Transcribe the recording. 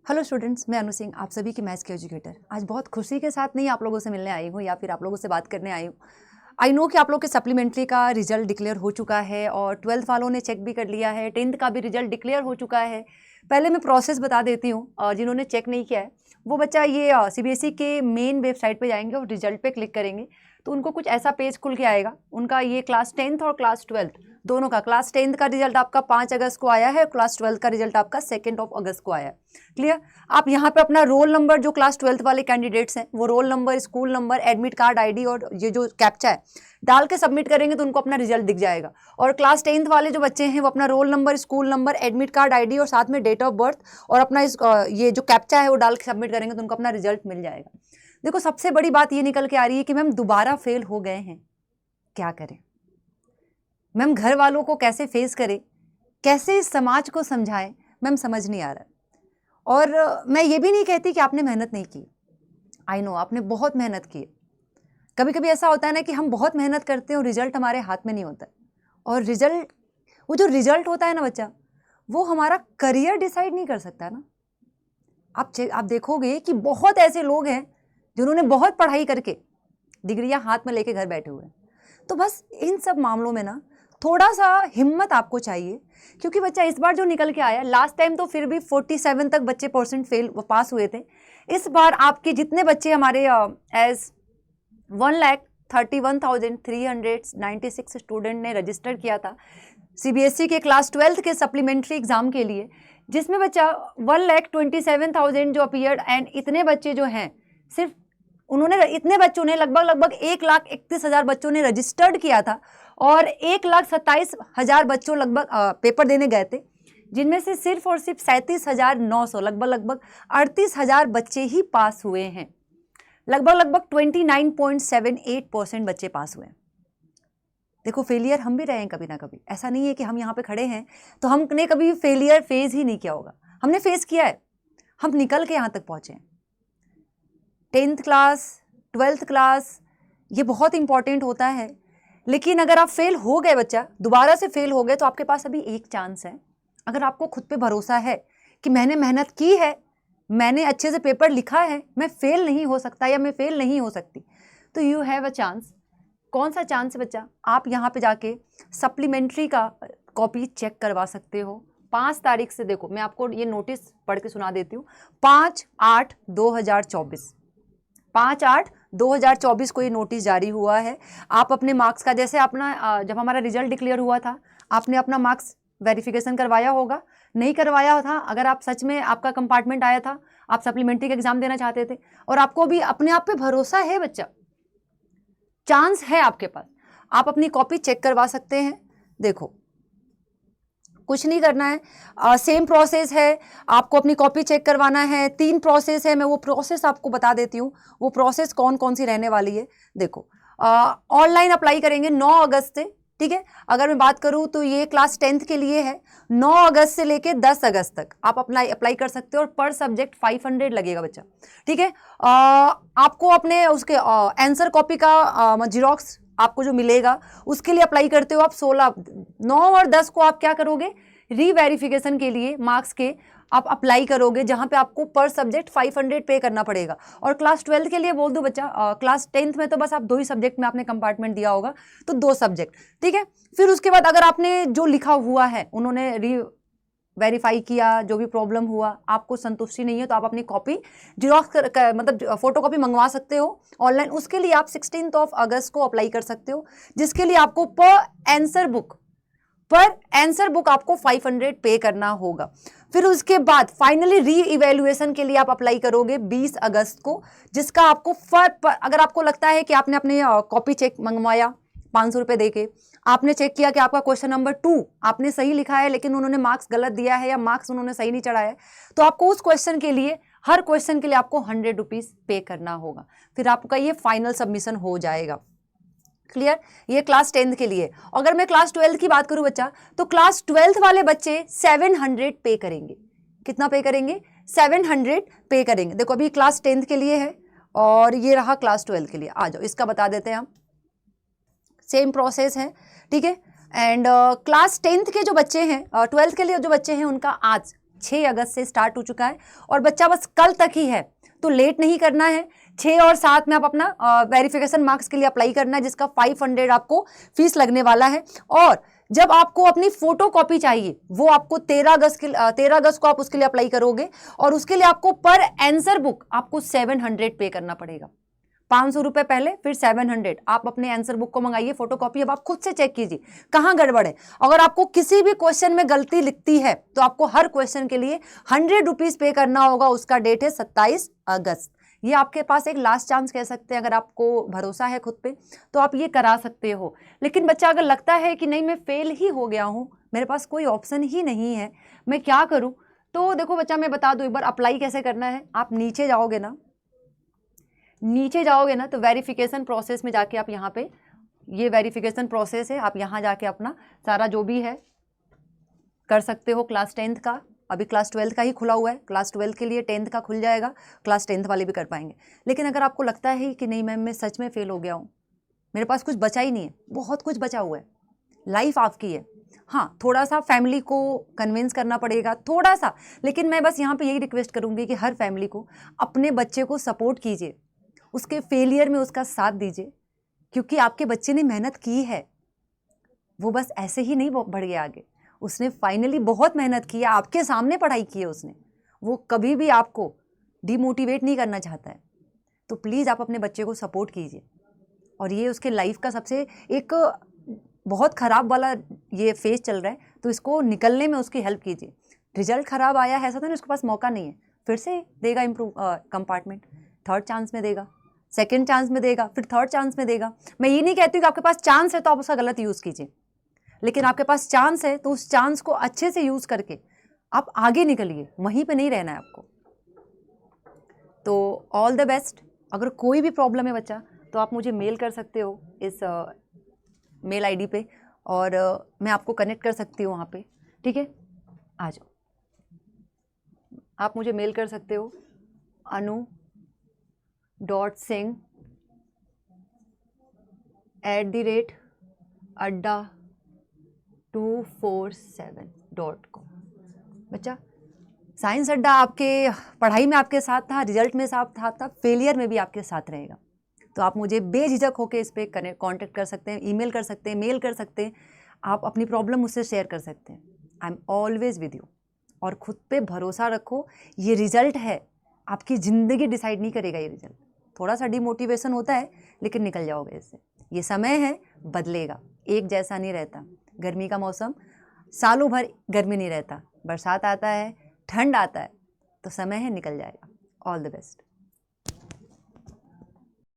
Hello students, मैं अनु सिंह, आप सभी की मैथ्स की एजुकेटर। आज बहुत खुशी के साथ नहीं आप लोगों से मिलने आई हूँ या फिर आप लोगों से बात करने आई हूँ। आई नो कि आप लोग के सप्लीमेंट्री का रिजल्ट डिक्लेयर हो चुका है और 12th वालों ने चेक भी कर लिया है, 10th का भी रिजल्ट डिक्लेयर हो चुका है। पहले मैं प्रोसेस बता देती हूँ। जिन्होंने चेक नहीं किया है वो बच्चा ये CBSE के मेन वेबसाइट पे जाएंगे और रिजल्ट पे क्लिक करेंगे तो उनको कुछ ऐसा पेज खुल के आएगा। उनका ये क्लास 10th और क्लास 12th दोनों का, क्लास 10th का रिजल्ट आपका 5 अगस्त को आया है, क्लास 12th का रिजल्ट आपका 2 अगस्त को आया है। क्लियर? आप यहाँ पे अपना रोल नंबर, जो क्लास 12th वाले कैंडिडेट्स हैं वो roll number, school number, admit card, ID और ये जो कैप्चा है डाल के सबमिट करेंगे तो उनको अपना रिजल्ट दिख जाएगा। और क्लास 10th वाले जो बच्चे हैं वो अपना roll number, school number, admit card, ID और साथ में डेट ऑफ बर्थ और अपना ये जो कैप्चा है वो डाल के सबमिट करेंगे तो उनको अपना रिजल्ट मिल जाएगा। देखो, सबसे बड़ी बात ये निकल के आ रही है कि मैम दोबारा फेल हो गए हैं, क्या करें मैम? घर वालों को कैसे फेस करें, कैसे इस समाज को समझाएं, मैम समझ नहीं आ रहा। और मैं ये भी नहीं कहती कि आपने मेहनत नहीं की, आई नो आपने बहुत मेहनत की है। कभी कभी ऐसा होता है ना कि हम बहुत मेहनत करते हैं और रिजल्ट हमारे हाथ में नहीं होता है। और रिजल्ट, वो जो रिजल्ट होता है ना बच्चा, वो हमारा करियर डिसाइड नहीं कर सकता ना। आप देखोगे कि बहुत ऐसे लोग हैं जिन्होंने बहुत पढ़ाई करके डिग्रियां हाथ में लेके घर बैठे हुए हैं। तो बस इन सब मामलों में ना थोड़ा सा हिम्मत आपको चाहिए, क्योंकि बच्चा इस बार जो निकल के आया, लास्ट टाइम तो फिर भी 47 तक बच्चे परसेंट फेल पास हुए थे। इस बार आपके जितने बच्चे हमारे एज 1,31,396 स्टूडेंट ने रजिस्टर किया था CBSE के क्लास 12th के सप्लीमेंट्री एग्जाम के लिए, जिसमें बच्चा 1,27,000 जो अपीयर्ड, एंड इतने बच्चे जो हैं, सिर्फ उन्होंने, इतने बच्चों ने लगभग 1,31,000 बच्चों ने रजिस्टर्ड किया था और 1,27,000 बच्चों लगभग पेपर देने गए थे, जिनमें से सिर्फ और सिर्फ 37,900 लगभग 38,000 बच्चे ही पास हुए हैं। लगभग 29.78% बच्चे पास हुए हैं। देखो, फेलियर हम भी रहे हैं कभी ना कभी। ऐसा नहीं है कि हम यहाँ पे खड़े हैं तो हमने कभी फेलियर फेस ही नहीं किया होगा, हमने फेस किया है, हम निकल के यहाँ तक पहुँचे हैं। 10th क्लास, 12th क्लास, ये बहुत इंपॉर्टेंट होता है। लेकिन अगर आप फेल हो गए बच्चा, दोबारा से फेल हो गए, तो आपके पास अभी एक चांस है। अगर आपको खुद पे भरोसा है कि मैंने मेहनत की है, मैंने अच्छे से पेपर लिखा है, मैं फेल नहीं हो सकता या मैं फेल नहीं हो सकती, तो यू हैव अ चांस। कौन सा चांस है बच्चा? आप यहाँ पे जाके सप्लीमेंट्री का कॉपी चेक करवा सकते हो 5 तारीख से। देखो, मैं आपको ये नोटिस पढ़ के सुना देती हूँ। 5/8/2024 5/8/2024 को ये नोटिस जारी हुआ है। आप अपने मार्क्स का, जैसे अपना जब हमारा रिजल्ट डिक्लेयर हुआ था, आपने अपना मार्क्स वेरिफिकेशन करवाया होगा, नहीं करवाया था, अगर आप सच में आपका कंपार्टमेंट आया था, आप सप्लीमेंट्री का एग्जाम देना चाहते थे और आपको भी अपने आप पे भरोसा है बच्चा, चांस है आपके पास, आप अपनी कॉपी चेक करवा सकते हैं। देखो, कुछ नहीं करना है, सेम प्रोसेस है, आपको अपनी कॉपी चेक करवाना है। 3 प्रोसेस है, मैं वो प्रोसेस आपको बता देती हूँ, वो प्रोसेस कौन कौन सी रहने वाली है। देखो, ऑनलाइन अप्लाई करेंगे 9 अगस्त से, ठीक है। अगर मैं बात करूँ तो ये क्लास 10th के लिए है, 9 अगस्त से लेके 10 अगस्त तक आप अप्लाई कर सकते हो और पर सब्जेक्ट 500 लगेगा बच्चा, ठीक है। आपको अपने उसके आंसर कॉपी का जीरोक्स आपको जो मिलेगा, उसके लिए अप्लाई करते हो आप 16, 9 और 10 को आप क्या करोगे, रीवेरिफिकेशन के लिए मार्क्स के आप अप्लाई करोगे, जहां पे आपको पर सब्जेक्ट 500 पे करना पड़ेगा। और क्लास 12th के लिए बोल दूं बच्चा, क्लास 10th में तो बस आप 2 ही सब्जेक्ट में आपने कंपार्टमेंट दिया होगा, तो 2 सब्जेक्ट, ठीक है। फिर उसके बाद अगर आपने जो लिखा हुआ है, उन्होंने वेरीफाई किया, जो भी प्रॉब्लम हुआ, आपको संतुष्टि नहीं है, तो आप अपनी कॉपी जिरोक्स मतलब फोटो कॉपी मंगवा सकते हो ऑनलाइन। उसके लिए आप 16 अगस्त को अप्लाई कर सकते हो, जिसके लिए आपको पर आंसर बुक आपको 500 पे करना होगा। फिर उसके बाद फाइनली री इवेल्युएशन के लिए आप अप्लाई करोगे 20 अगस्त को, जिसका आपको अगर आपको लगता है कि आपने अपने कॉपी चेक मंगवाया 500 रुपये दे के, आपने चेक किया कि आपका क्वेश्चन नंबर 2 आपने सही लिखा है लेकिन उन्होंने मार्क्स गलत दिया है या मार्क्स उन्होंने सही नहीं चढ़ाया है, तो आपको उस क्वेश्चन के लिए, हर क्वेश्चन के लिए आपको 100 रुपीज पे करना होगा। फिर आपका ये फाइनल सबमिशन हो जाएगा। क्लियर? ये क्लास 10th के लिए। अगर मैं क्लास 12th की बात करूं बच्चा, तो क्लास 12th वाले बच्चे 700 पे करेंगे। कितना पे करेंगे? 700 पे करेंगे। देखो, अभी क्लास 10th के लिए है और ये रहा क्लास 12th के लिए। आ जाओ, इसका बता देते हैं हम। सेम प्रोसेस है, ठीक है। एंड क्लास 10th के जो बच्चे हैं, 12th के लिए जो बच्चे हैं, उनका आज 6 अगस्त से स्टार्ट हो चुका है और बच्चा बस कल तक ही है, तो लेट नहीं करना है। 6 और 7 में आप अपना वेरिफिकेशन मार्क्स के लिए अप्लाई करना है, जिसका 500 आपको फीस लगने वाला है। और जब आपको अपनी फोटो कॉपी चाहिए वो आपको 13 अगस्त को आप उसके लिए अप्लाई करोगे और उसके लिए आपको पर आंसर बुक आपको 700 पे करना पड़ेगा। 500 रुपए पहले, फिर 700। आप अपने आंसर बुक को मंगाइए फोटो कॉपी। अब आप खुद से चेक कीजिए कहाँ गड़बड़ है। अगर आपको किसी भी क्वेश्चन में गलती लिखती है तो आपको हर क्वेश्चन के लिए 100 रुपीज पे करना होगा। उसका डेट है 27 अगस्त। ये आपके पास एक लास्ट चांस कह सकते हैं। अगर आपको भरोसा है खुद पे तो आप ये करा सकते हो। लेकिन बच्चा अगर लगता है कि नहीं मैं फेल ही हो गया हूँ, मेरे पास कोई ऑप्शन ही नहीं है, मैं क्या करूँ, तो देखो बच्चा मैं बता दूं एक बार अप्लाई कैसे करना है। आप नीचे जाओगे ना, तो वेरिफिकेशन प्रोसेस में जाके आप यहाँ पे, ये वेरिफिकेशन प्रोसेस है, आप यहाँ जाके अपना सारा जो भी है कर सकते हो। क्लास 10th का, अभी क्लास 12th का ही खुला हुआ है, क्लास 12th के लिए 10th का खुल जाएगा, क्लास 10th वाले भी कर पाएंगे। लेकिन अगर आपको लगता है कि नहीं मैम मैं सच में फेल हो गया हूँ, मेरे पास कुछ बचा ही नहीं है, बहुत कुछ बचा हुआ है, लाइफ आपकी है, हाँ थोड़ा सा फैमिली को कन्विंस करना पड़ेगा थोड़ा सा। लेकिन मैं बस यहाँ पे यही रिक्वेस्ट करूँगी कि हर फैमिली को अपने बच्चे को सपोर्ट कीजिए, उसके फेलियर में उसका साथ दीजिए, क्योंकि आपके बच्चे ने मेहनत की है। वो बस ऐसे ही नहीं बढ़ गया आगे, उसने फाइनली बहुत मेहनत की है, आपके सामने पढ़ाई की है उसने। वो कभी भी आपको डिमोटिवेट नहीं करना चाहता है। तो प्लीज़ आप अपने बच्चे को सपोर्ट कीजिए। और ये उसके लाइफ का सबसे एक बहुत ख़राब वाला ये फेज चल रहा है, तो इसको निकलने में उसकी हेल्प कीजिए। रिजल्ट ख़राब आया है ऐसा तो नहीं उसके पास मौका नहीं है, फिर से देगा इम्प्रूव कंपार्टमेंट, थर्ड चांस में देगा, सेकंड चांस में देगा, फिर थर्ड चांस में देगा। मैं ये नहीं कहती हूँ कि आपके पास चांस है तो आप उसका गलत यूज़ कीजिए, लेकिन आपके पास चांस है तो उस चांस को अच्छे से यूज़ करके आप आगे निकलिए, वहीं पे नहीं रहना है आपको। तो ऑल द बेस्ट। अगर कोई भी प्रॉब्लम है बच्चा तो आप मुझे मेल कर सकते हो इस मेल आईडी पे, और मैं आपको कनेक्ट कर सकती हूँ वहाँ पे, ठीक है। आ जाओ, आप मुझे मेल कर सकते हो anu.singh@247.com। बच्चा साइंस अड्डा आपके पढ़ाई में आपके साथ था, रिजल्ट में साथ था, फेलियर में भी आपके साथ रहेगा। तो आप मुझे बेझिझक होकर इस पर कांटेक्ट कर सकते हैं, ईमेल कर सकते हैं, मेल कर सकते हैं, आप अपनी प्रॉब्लम मुझसे शेयर कर सकते हैं। I am always with you. और खुद पे भरोसा रखो, ये रिजल्ट है, आपकी ज़िंदगी डिसाइड नहीं करेगा ये रिजल्ट। थोड़ा सा डिमोटिवेशन होता है लेकिन निकल जाओगे इससे। ये समय है, बदलेगा, एक जैसा नहीं रहता। गर्मी का मौसम सालों भर गर्मी नहीं रहता, बरसात आता है, ठंड आता है, तो समय है, निकल जाएगा। All the best.